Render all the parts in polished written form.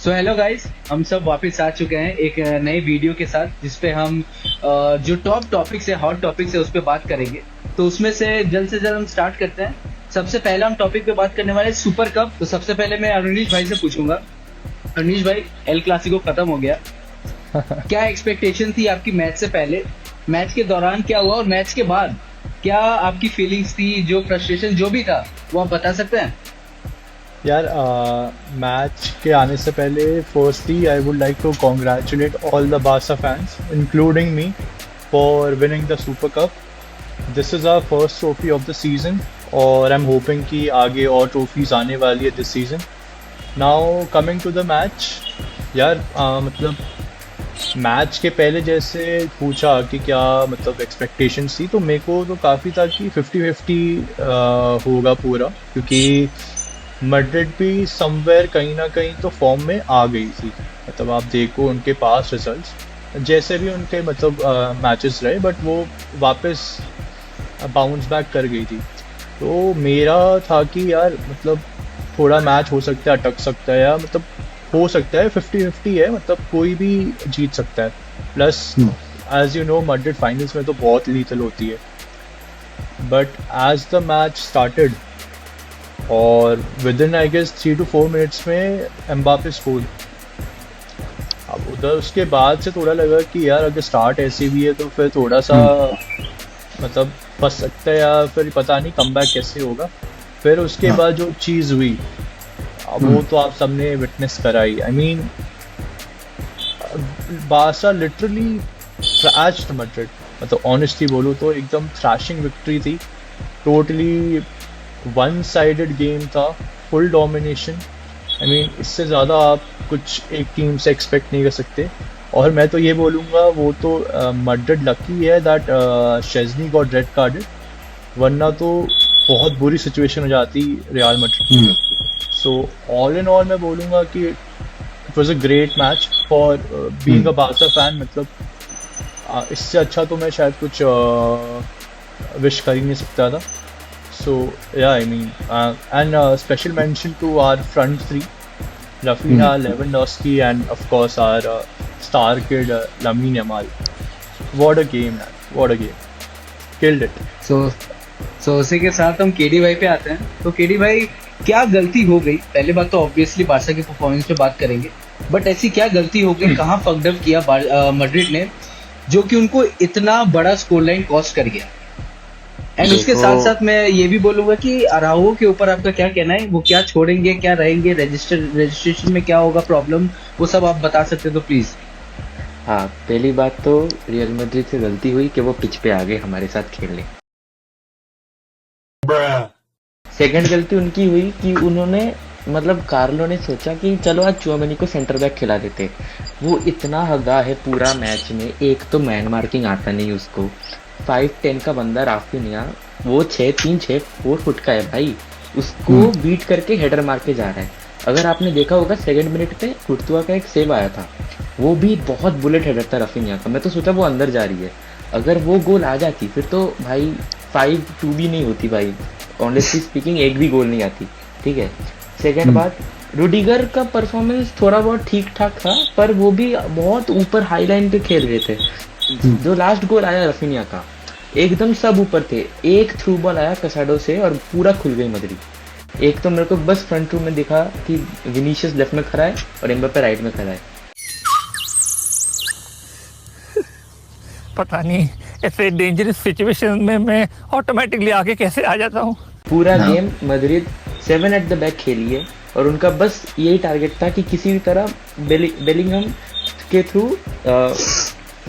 So hello guys, हम सब वापस आ चुके हैं एक नए वीडियो के साथ जिसपे हम जो टॉप टॉपिक्स है, हॉट टॉपिक्स है, उस पर बात करेंगे। तो उसमें से जल्द हम स्टार्ट करते हैं। सबसे पहला हम टॉपिक पे बात करने वाले सुपर कप। तो सबसे पहले मैं अरुणीश भाई से पूछूंगा, अरुणीश भाई, एल क्लासिको खत्म हो गया, क्या एक्सपेक्टेशन थी आपकी मैच से पहले, मैच के दौरान क्या हुआ और मैच के बाद क्या आपकी फीलिंग्स थी, जो फ्रस्ट्रेशन जो भी था वो आप बता सकते हैं? यार मैच के आने से पहले firstly I would like to congratulate all the Barca fans including me for winning the super cup. This is our first trophy of the season और आई एम होपिंग कि आगे और ट्रॉफीज आने वाली है this season. Now coming to the match, यार मतलब match के पहले जैसे पूछा कि क्या मतलब एक्सपेक्टेशंस थी, तो मेरे को तो काफ़ी था कि 50-50 होगा पूरा, क्योंकि मैड्रिड भी समवेयर कहीं ना कहीं तो फॉर्म में आ गई थी। मतलब आप देखो उनके पास रिजल्ट्स जैसे भी उनके मतलब मैचेस रहे, बट वो वापस बाउंस बैक कर गई थी। तो मेरा था कि यार मतलब थोड़ा मैच हो सकता है, अटक सकता है, या मतलब हो सकता है 50-50 है, मतलब कोई भी जीत सकता है। Plus as you know Madrid finals में तो बहुत लीथल होती है। But as the match started और within I guess 3 to 4 minutes में एम्बापे स्कोर। अब उधर उसके बाद से थोड़ा लगा कि यार अगर स्टार्ट ऐसी भी है तो फिर थोड़ा सा मतलब फंस सकता है, या फिर पता नहीं कमबैक कैसे होगा। फिर उसके बाद जो चीज़ हुई अब वो तो आप सबने विटनेस कराई। I mean Barça literally thrashed Madrid. मतलब ऑनेस्टली बोलूँ तो एकदम थ्रैशिंग विक्ट्री थी। टोटली वन साइडेड गेम था, फुल डोमिनेशन। आई मीन इससे ज़्यादा आप कुछ एक टीम से एक्सपेक्ट नहीं कर सकते। और मैं तो ये बोलूँगा वो तो मैड्रिड लकी है दैट शेज़नी गॉट रेड कार्डेड, वरना तो बहुत बुरी सिचुएशन हो जाती रियल मैड्रिड की। सो ऑल इन ऑल मैं बोलूँगा कि it was a great match for being a Barça fan. मतलब इससे अच्छा तो मैं शायद कुछ विश कर ही नहीं सकता था। So yeah, I mean, and special mention to our front three, Rafinha, Lewandowski, and of course our star kid Lamine Yamal. What a game, man! What a game! Killed it. सो उसी के साथ हम KD भाई पे आते हैं। तो KD भाई, क्या गलती हो गई? पहले बात तो ऑब्वियसली बारसा की परफॉर्मेंस पे बात करेंगे, बट ऐसी क्या गलती हो गई, कहाँ फकडअप किया मैड्रिड ने, जो कि उनको इतना बड़ा स्कोर लाइन कॉस्ट कर गया? एंड उसके साथ साथ मैं ये भी बोलूंगा कि अराओ के ऊपर आपका क्या कहना है? वो क्या छोड़ेंगे, क्या रहेंगे, रजिस्ट्रेशन में क्या होगा प्रॉब्लम, वो सब आप बता सकते तो प्लीज। हाँ, पहली बात तो रियल मैड्रिड से गलती हुई कि वो पिच पे आ गए हमारे साथ खेलने। सेकंड गलती उनकी हुई कि उन्होंने मतलब कार्लो ने सोचा कि चलो आज चुआमेनी को सेंटर बैक खिला देते। वो इतना हगा है पूरा मैच में, एक तो मैन मार्किंग आता नहीं उसको। 5'10" का बंदा राफिनिया, वो 4 फुट का है भाई, उसको बीट करके हेडर मार के जा रहा है। अगर आपने देखा होगा सेकंड मिनट पे कुर्तुआ का एक सेव आया था, वो भी बहुत बुलेट हेडर था राफिनिया का। मैं तो सोचा वो अंदर जा रही है। अगर वो गोल आ जाती फिर तो भाई 5-2 भी नहीं होती भाई, ऑनेस्टली स्पीकिंग एक भी गोल नहीं आती। ठीक है, सेकंड बात, रुडिगर का परफॉर्मेंस थोड़ा बहुत ठीक ठाक था, पर वो भी बहुत ऊपर हाई लाइन पे खेल रहे थे। जो लास्ट गोल आया रफीनिया का, एकदम सब ऊपर थे। एक थ्रू बॉल आया कसाडो से और पूरा खुल गई मैड्रिड। एक तो मेरे को बस फ्रंट रू में दिखा कि विनीशियस लेफ्ट में खड़ा है और एम्बापे राइट में खड़ा है। पता नहीं ऐसे डेंजरस सिचुएशन में मैं ऑटोमेटिकली आगे कैसे आ जाता हूँ। पूरा game Madrid 7 at the back खेली है और उनका बस यही टारगेट था कि किसी भी तरह बेलिंगहम के थ्रू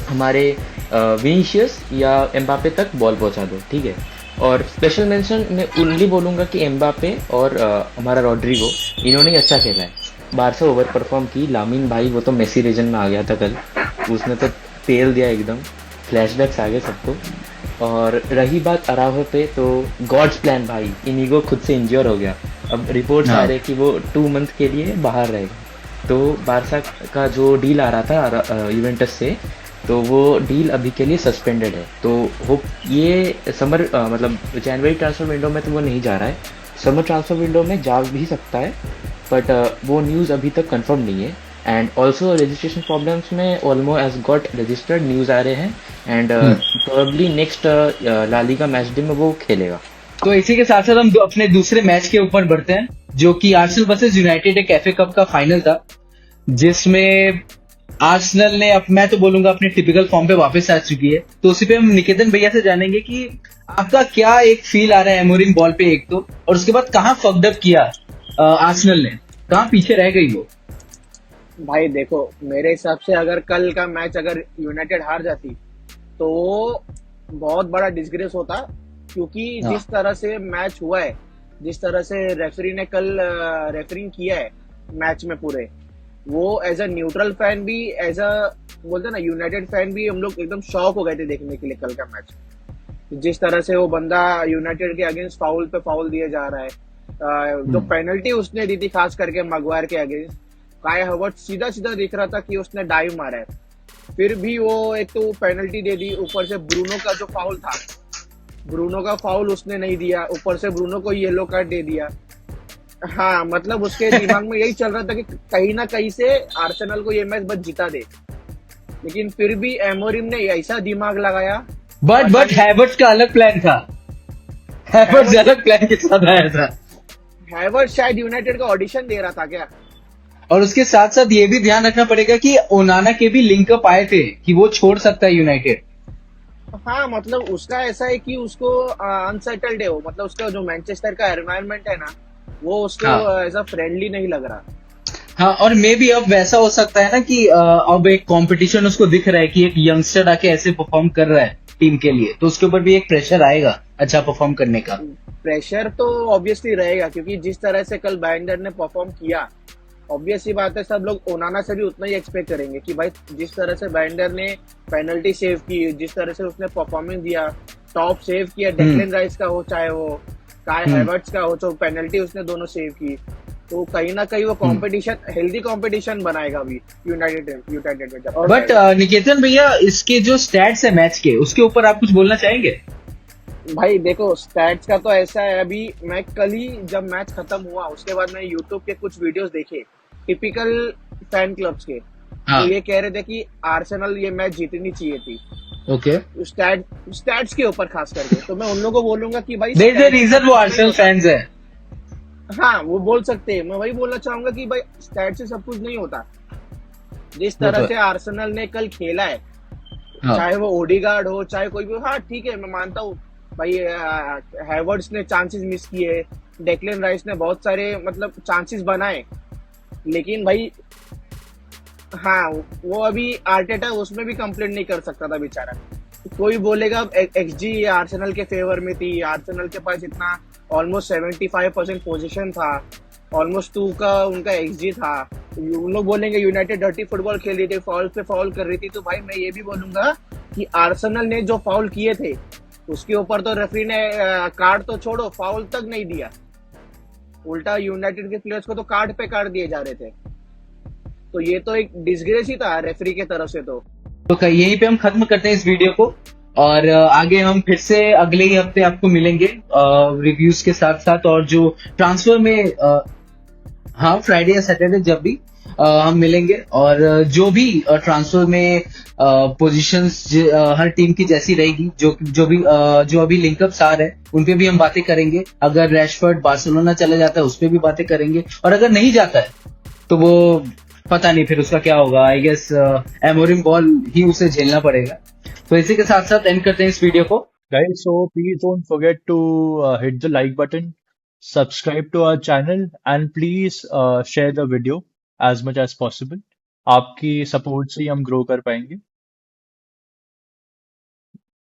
हमारे विनीशियस या एम्बापे तक बॉल पहुंचा दो। ठीक है, और स्पेशल मेंशन मैं ओनली बोलूँगा कि एम्बापे और हमारा रॉड्रिगो, इन्होंने अच्छा खेला है। बारसा ओवर परफॉर्म की। लामिन भाई वो तो मेसी रीजन में आ गया था कल, उसने तो तेल दिया एकदम, फ्लैशबैक्स आ गए सबको। और रही बात अराहो पे, तो गॉड्स प्लान भाई, इनिगो खुद से इंज्योर हो गया। अब रिपोर्ट्स आ रहे कि वो 2 मंथ के लिए बाहर रहेगा। तो बारसा का जो डील आ रहा था यूवेंटस से, तो वो डील अभी के लिए सस्पेंडेड है। तो होप ये समर मतलब जनवरी ट्रांसफर विंडो में तो वो नहीं जा रहा है, समर ट्रांसफर विंडो में जा भी सकता है, बट वो न्यूज़ अभी तक कंफर्म नहीं है। एंड ऑल्सो रजिस्ट्रेशन प्रॉब्लम्स में Olmo has got registered, news आ रहे हैं, and hmm. Probably next La Liga match day में वो खेलेगा। तो इसी के साथ साथ हम अपने दूसरे मैच के ऊपर बढ़ते हैं, जो कि आर्सेनल वर्सेस यूनाइटेड एक एफए कप का फाइनल था, जिसमें आर्सेनल ने, अब मैं तो बोलूंगा, अपने टिपिकल फॉर्म पे वापस आ चुकी है। तो उसी पे हम निकेतन भैया से जानेंगे कि आपका क्या एक फील आ रहा है एमोरिम बॉल पे एक तो, और उसके बाद कहाँ फकडअप किया आर्सेनल ने, कहाँ पीछे रह गई वो। भाई देखो, मेरे हिसाब से अगर कल का मैच अगर यूनाइटेड हार जाती तो बहुत बड़ा डिसग्रेस होता, क्योंकि हाँ। जिस तरह से मैच हुआ है, जिस तरह से रेफरी ने कल रेफरिंग किया है मैच में पूरे, वो एज अ न्यूट्रल फैन भी, एज अ बोलते ना यूनाइटेड फैन भी, हम लोग एकदम शॉक हो गए थे देखने के लिए कल का मैच। जिस तरह से वो बंदा यूनाइटेड के अगेंस्ट फाउल पे फाउल दिए जा रहा है, जो पेनल्टी उसने दी थी खास करके मगवायर के अगेंस्ट, काय हवर्ट्स सीधा सीधा दिख रहा था कि उसने डाइव मारा है, फिर भी वो एक तो पेनल्टी दे दी, ऊपर से ब्रूनो का जो फाउल था, ब्रूनो का फाउल उसने नहीं दिया, ऊपर से ब्रूनो को येलो कार्ड दे दिया। हाँ, मतलब उसके दिमाग में यही चल रहा था कि कहीं ना कहीं से आर्सेनल को ये मैच बस जिता दे, लेकिन फिर भी एमोरिम ने ऐसा दिमाग लगाया। बट पता नहीं, हैवर्ट्स का अलग प्लान था, हैवर्ट्स हैवर्ट्स अलग प्लान के साथ आया था। हैवर्ट्स शायद यूनाइटेड का ऑडिशन दे रहा था क्या? और उसके साथ साथ ये भी ध्यान रखना पड़ेगा कि ओनाना के भी लिंकअप आए थे कि वो छोड़ सकता है यूनाइटेड। हाँ, मतलब उसका ऐसा है कि उसको अनसेटल्ड है वो, मतलब उसका जो मैनचेस्टर का एनवायरनमेंट है ना, वो उसको हाँ। ऐसा फ्रेंडली नहीं लग रहा। हाँ, और मे भी अब वैसा हो सकता है ना कि अब एक कंपटीशन उसको दिख रहा है कि एक यंगस्टर आके ऐसे परफॉर्म कर रहा है टीम के लिए, तो उसके ऊपर भी एक प्रेशर आएगा अच्छा परफॉर्म करने का। प्रेशर तो ऑब्वियसली रहेगा, क्योंकि जिस तरह से कल बाइंडर ने परफॉर्म किया, ऑब्वियस ही बात है, सब लोग ओनाना से भी उतना ही एक्सपेक्ट करेंगे कि भाई जिस तरह से बाइंडर ने पेनल्टी सेव की, जिस तरह से उसने परफॉर्मेंस दिया, टॉप सेव किया, डेक्लन राइस का हो चाहे वो काय हैवर्ट्स का हो, जो पेनल्टी उसने दोनों सेव की, तो कहीं ना कहीं वो कंपटीशन, हेल्दी कंपटीशन बनाएगा अभी यूनाइटेड में जब। बट निकेतन भैया, इसके जो स्टैट्स है मैच के, उसके ऊपर आप कुछ बोलना चाहेंगे? भाई देखो, स्टैट्स का तो ऐसा है, अभी मैं कल ही जब मैच खत्म हुआ उसके बाद मैं यूट्यूब के कुछ वीडियोस देखे टिपिकल फैन क्लब्स के, हाँ। तो ये कह रहे थे कि आर्सेनल ये मैच जीतनी चाहिए थी, ओके, स्टैट्स के ऊपर खास करके। तो मैं उन लोगों को बोलूंगा कि भाई there is a stats reason वो कुछ नहीं आर्सेनल होता। फैंस है। हाँ, वो बोल सकते हैं, मैं वही बोलना चाहूंगा कि भाई स्टैट से सब कुछ नहीं होता। जिस वो तो तरह है। से आर्सेनल ने कल खेला है, हाँ। चाहे वो ओडिगार्ड हो चाहे कोई भी हो, हाँ ठीक है, मैं मानता हूँ भाई, हैवर्ट्स ने चांसेस मिस किए, डेक्लन राइस ने बहुत सारे मतलब चांसेस बनाए, लेकिन भाई हाँ, वो अभी आर्टेटा उसमें भी कंप्लेंट नहीं कर सकता था बेचारा। कोई बोलेगा एक्सजी आर्सेनल के फेवर में थी, आर्सेनल के पास इतना ऑलमोस्ट 75% पोजीशन था, ऑलमोस्ट 2 का उनका एक्सजी था। उन लोग बोलेंगे यूनाइटेड डर्टी फुटबॉल खेल रही थी, फाउल पे फाउल कर रही थी, तो भाई मैं ये भी बोलूंगा कि आर्सेनल ने जो फाउल किए थे उसके ऊपर तो रेफरी ने कार्ड तो छोड़ो, फाउल तक नहीं दिया, उल्टा यूनाइटेड के प्लेयर्स को तो कार्ड पे कार्ड दिए जा रहे थे। तो ये तो एक डिसग्रेस ही था रेफरी के तरफ से। तो यहीं पे हम खत्म करते हैं इस वीडियो को, और आगे हम फिर से अगले ही हफ्ते आपको मिलेंगे रिव्यूज के साथ साथ, और जो ट्रांसफर में हाँ, फ्राइडे या सैटरडे जब भी हम मिलेंगे, और जो भी ट्रांसफर में पोजीशंस हर टीम की जैसी रहेगी, जो अभी लिंकअप्स आ रहे हैं उन पे भी हम बातें करेंगे। अगर रैशफोर्ड बार्सिलोना चला जाता है उस पे भी बातें करेंगे, और अगर नहीं जाता है तो वो पता नहीं फिर उसका क्या होगा। आई गेस एमोरिम बॉल ही उसे झेलना पड़ेगा। तो इसी के साथ साथ एंड करते हैं इस वीडियो को। Guys, so please don't forget to hit the like button, subscribe to our channel, and please share the video as much as possible. आपकी सपोर्ट से ही हम ग्रो कर पाएंगे।